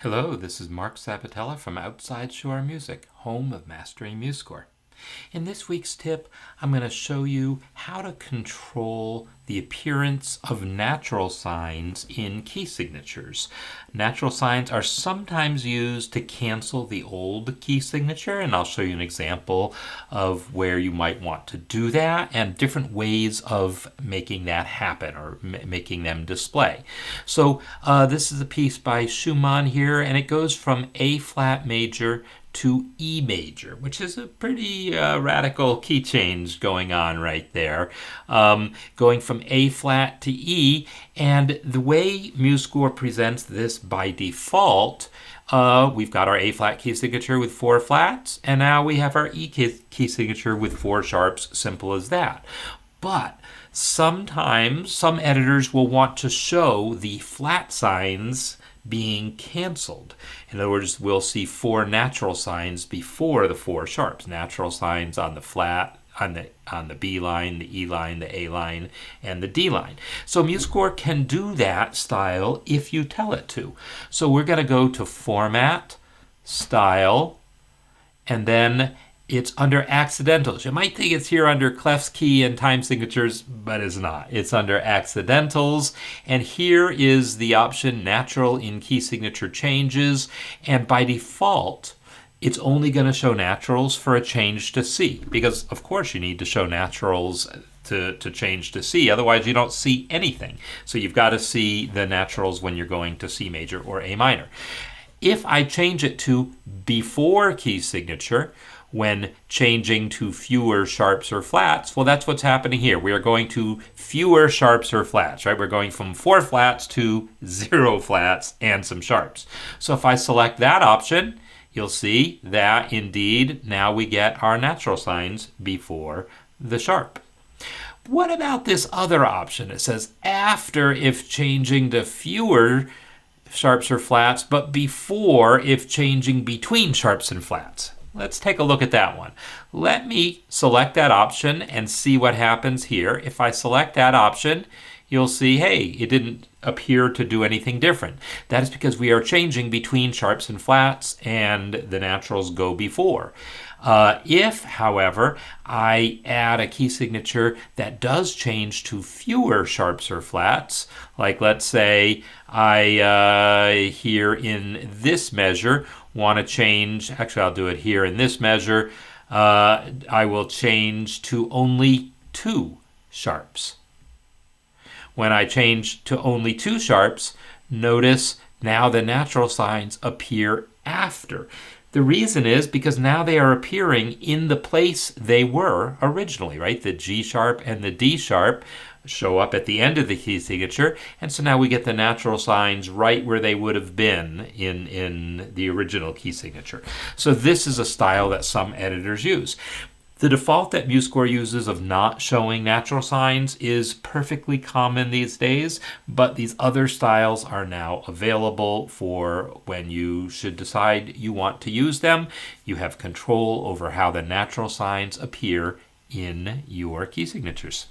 Hello, this is Mark Sabatella from Outside Shore Music, home of Mastering MuseScore. In this week's tip, I'm going to show you how to control the appearance of natural signs in key signatures. Natural signs are sometimes used to cancel the old key signature, and I'll show you an example of where you might want to do that and different ways of making that happen or making them display. So this is a piece by Schumann here, and it goes from A flat major to E major, which is a pretty radical key change going on right there. Going from A flat to E, and the way MuseScore presents this by default, we've got our A flat key signature with 4 flats, and now we have our E key signature with 4 sharps, simple as that. But sometimes some editors will want to show the flat signs being canceled. In other words, we'll see 4 natural signs before the 4 sharps. Natural signs on the flat, on the B line, the E line, the A line, and the D line. So MuseScore can do that style if you tell it to. So we're going to go to Format, Style, and then it's under accidentals. You might think it's here under clefs key and time signatures, but it's not. It's under accidentals, and here is the option natural in key signature changes, and by default it's only going to show naturals for a change to C, because of course you need to show naturals to change to C, otherwise you don't see anything. So you've got to see the naturals when you're going to C major or A minor. If I change it to before key signature, when changing to fewer sharps or flats, well, that's what's happening here. We are going to fewer sharps or flats, right? We're going from 4 flats to 0 flats and some sharps. So if I select that option, you'll see that indeed now we get our natural signs before the sharp. What about this other option? It says after if changing to fewer sharps or flats, but before if changing between sharps and flats. Let's take a look at that one. Let me select that option and see what happens here. If I select that option, you'll see, hey, it didn't appear to do anything different. That is because we are changing between sharps and flats, and the naturals go before. If, however, I add a key signature that does change to fewer sharps or flats, like let's say I here in this measure want to change, actually I'll do it here in this measure, I will change to only 2 sharps. When I change to only 2 sharps, notice now the natural signs appear after. The reason is because now they are appearing in the place they were originally, right? The G sharp and the D sharp show up at the end of the key signature, and so now we get the natural signs right where they would have been in the original key signature. So this is a style that some editors use. The default that MuseScore uses of not showing natural signs is perfectly common these days, but these other styles are now available for when you should decide you want to use them. You have control over how the natural signs appear in your key signatures.